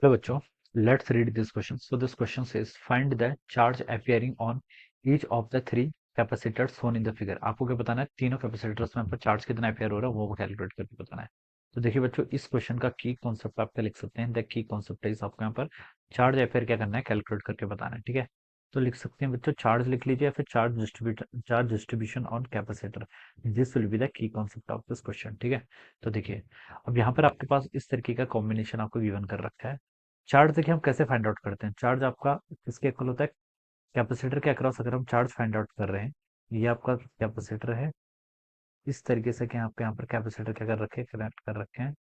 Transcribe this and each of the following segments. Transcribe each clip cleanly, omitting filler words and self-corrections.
Hello बच्चों, let's read this question. So this question says find the charge appearing on each of the three capacitors shown in the figure. आपको क्या बताना है, तीनों capacitors में आपका चार्ज कितना अपेयर हो रहा है वो कैलकुलेट करके बताना है। तो देखिए बच्चों, इस क्वेश्चन का की कॉन्सेप्ट आप क्या लिख सकते हैं, द की कॉन्सेप्ट इज आपको यहाँ पर चार्ज अपेयर क्या करना है, कैलकुलेट करके बताना है। ठीक है, तो लिख सकते हैं बच्चों, चार्ज लिख लीजिए या फिर charge distribution on capacitor. This will be the key concept of this question. ठीक है, तो देखिए अब यहाँ पर आपके पास इस तरीके का कॉम्बिनेशन आपको गिवन कर रखा है। चार्ज देखिए हम कैसे फाइंड आउट करते हैं, चार्ज आपका किसके इक्वल होता है, कैपेसिटर के अक्रॉस अगर हम चार्ज फाइंड आउट कर रहे हैं, ये आपका कैपेसिटर है। इस तरीके से कि आपके यहाँ पर कैपेसिटर क्या कर रखे हैं, कनेक्ट कर रखे हैं।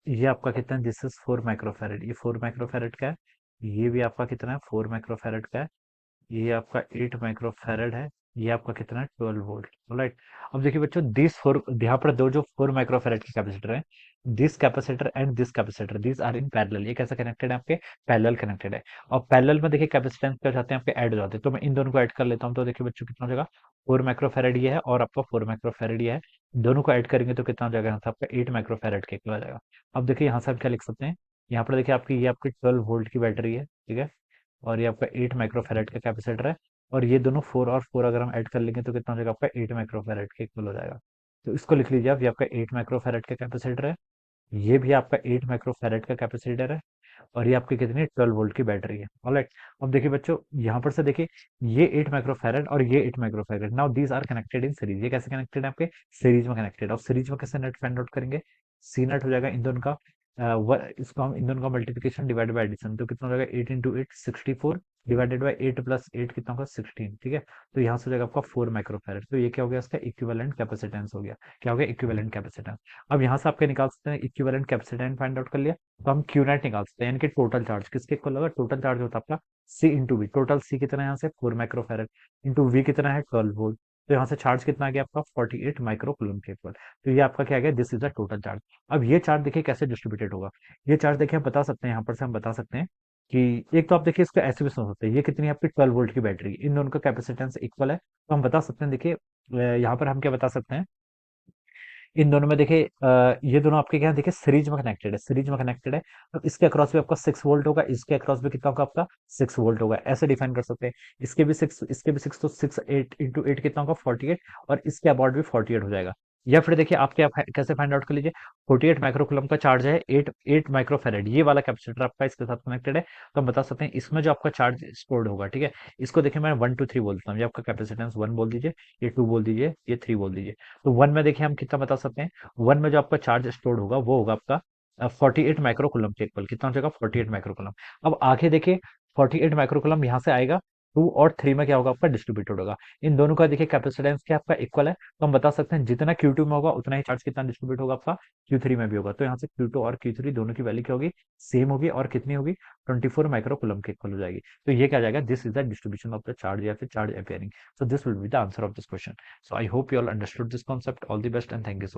ये आपका कितना है, दिस इज 4 माइक्रोफैरड, ये 4 माइक्रोफैरड का है। ये भी आपका कितना है, 4 माइक्रोफैरड का है। ये आपका 8 माइक्रोफैरड है। ये आपका कितना है, 12 वोल्ट। राइट, अब देखिए बच्चों, दिस फोर, यहाँ पर दो जो 4 माइक्रोफैरड के कैपेसिटर है, this capacitor and this capacitor, this are in parallel. ये कैसे कनेक्टेड है, आपके पैरेलल कनेक्टेड है। और पैरेलल में देखिए कैपेसिटेंस क्या हो जाते हैं, आपके ऐड हो जाते हैं। तो मैं इन दोनों को ऐड कर लेता हूँ, तो देखिए बच्चों कितना हो जाएगा, 4 माइक्रोफैरड ये है और आपका 4 माइक्रोफैरड ये है। दोनों को ऐड करेंगे तो कितना हो जाएगा, यहाँ से आपका 8 माइक्रोफैरड के इक्वल आ जाएगा। अब देखिए यहाँ से आप क्या लिख सकते हैं, यहाँ पर देखिए आपकी ये आपकी 12 वोल्ट की बैटरी है। ठीक है, और ये आपका 8 माइक्रोफैरड का कैपेसिटर है। और ये दोनों 4 और 4 अगर हम ऐड कर लेंगे तो कितना हो जाएगा, आपका 8 माइक्रोफैरड के इक्वल हो जाएगा। तो इसको लिख लीजिए आप, ये आपका 8 माइक्रोफैरड का कैपेसिटर है। ये भी आपका 8 माइक्रोफैरड का कैपेसिटर है। और ये आपकी कितनी 12 वोल्ट की बैटरी है। ऑलराइट, अब देखिए बच्चों, यहाँ पर से देखिए, ये 8 माइक्रोफैरड और ये 8 microfarad, now these are connected in series. ये कैसे कनेक्टेड है, आपके सीरीज में कनेक्टेड। और सीरीज में कैसे नेट फाइंड आउट करेंगे, सी नेट हो जाएगा इन दोनों का। इसको हम इन दोनों का मल्टीप्लिकेशन डिवाइड बाय एडिशन, तो कितना हो जाएगा, 8 × 8 64 डिवाइडेड बाय 8 + 8 कितना होगा, 16। ठीक है, तो यहाँ से हो जाएगा आपका 4 माइक्रोफैरड। तो ये क्या हो गया, इसका इक्विवेलेंट कैपेसिटेंस हो गया। क्या हो गया, इक्विवेलेंट कैपेसिटेंस। अब यहाँ से आपके निकाल सकते हैं, इक्विवेलेंट कैपेसिटेंस फाइंड आउट कर लिया, तो हम क्यू नेट निकाल सकते हैं, यानी कि टोटल चार्ज किसके इक्वल होगा, टोटल चार्ज होता है आपका सी इंटू वी। टोटल सी कितना है यहाँ से, 4 माइक्रोफैरड, इंटू वी कितना है, 12 वोल्ट। तो यहाँ से चार्ज कितना आ गया आपका, 48 माइक्रो कूलम के इक्वल। तो ये आपका क्या आ गया, this is the total charge. अब ये चार्ज देखिए कैसे डिस्ट्रीब्यूटेड होगा, ये चार्ज देखिए हम बता सकते हैं, यहाँ पर से हम बता सकते हैं कि एक तो आप देखिए इसको ऐसे भी समझ सकते हैं, ये कितनी है आपकी 12 वोल्ट की बैटरी, इन दोनों का कैपेसिटेंस इक्वल है। तो हम बता सकते हैं, देखिए यहाँ पर हम क्या बता सकते हैं, इन दोनों में देखिए ये दोनों आपके क्या है, देखिए सीरीज में कनेक्टेड है, सीरीज में कनेक्टेड है। तो इसके अक्रॉस भी आपका 6 वोल्ट होगा, इसके अक्रॉस भी कितना होगा आपका, 6 वोल्ट होगा। ऐसे डिफाइन कर सकते हैं, इसके भी 6, इसके भी 6, तो 6 8 × 8 कितना होगा, 48। और इसके अबाउट भी 48 हो जाएगा। या फिर देखिए आपके आप कैसे फाइंड आउट कर लीजिए, 48 माइक्रोकुलम का चार्ज है, 8 माइक्रोफेरेड, ये वाला कैपेसिटर आपका इसके साथ कनेक्टेड है। तो हम बता सकते हैं इसमें जो आपका चार्ज स्टोर्ड होगा। ठीक है, इसको देखिए मैं 1 2 3 बोलता हूँ, ये आपका कैपेसिटेंस 1 बोल दीजिए, ये 2 बोल दीजिए, ये 3 बोल दीजिए। तो 1 में देखिए हम कितना बता सकते हैं, 1 में जो आपका चार्ज स्टोर्ड होगा वो होगा आपका 48 माइक्रोकुलम के इक्वल। कितना हो जाएगा, 48 माइक्रोकुलम। अब आगे देखिए, 48 माइक्रोकुलम यहाँ से आएगा, 2 और 3 में क्या होगा, आपका डिस्ट्रीब्यूटेड होगा। इन दोनों का देखिए कैपेसिटेंस क्या आपका इक्वल है। तो हम बता सकते हैं जितना Q2 में होगा उतना ही चार्ज कितना डिस्ट्रीब्यूट होगा आपका Q3 में भी होगा। तो यहाँ से Q2 और Q3 दोनों की वैल्यू क्या होगी, सेम होगी, और कितनी होगी, 24 माइक्रोकुलम के इक्वल हो जाएगी। तो ये क्या आ जाएगा, this is the distribution of the charge या फिर charge appearing. So this will be the answer of this question. So I hope you all understood this concept. All the best and thank you so much.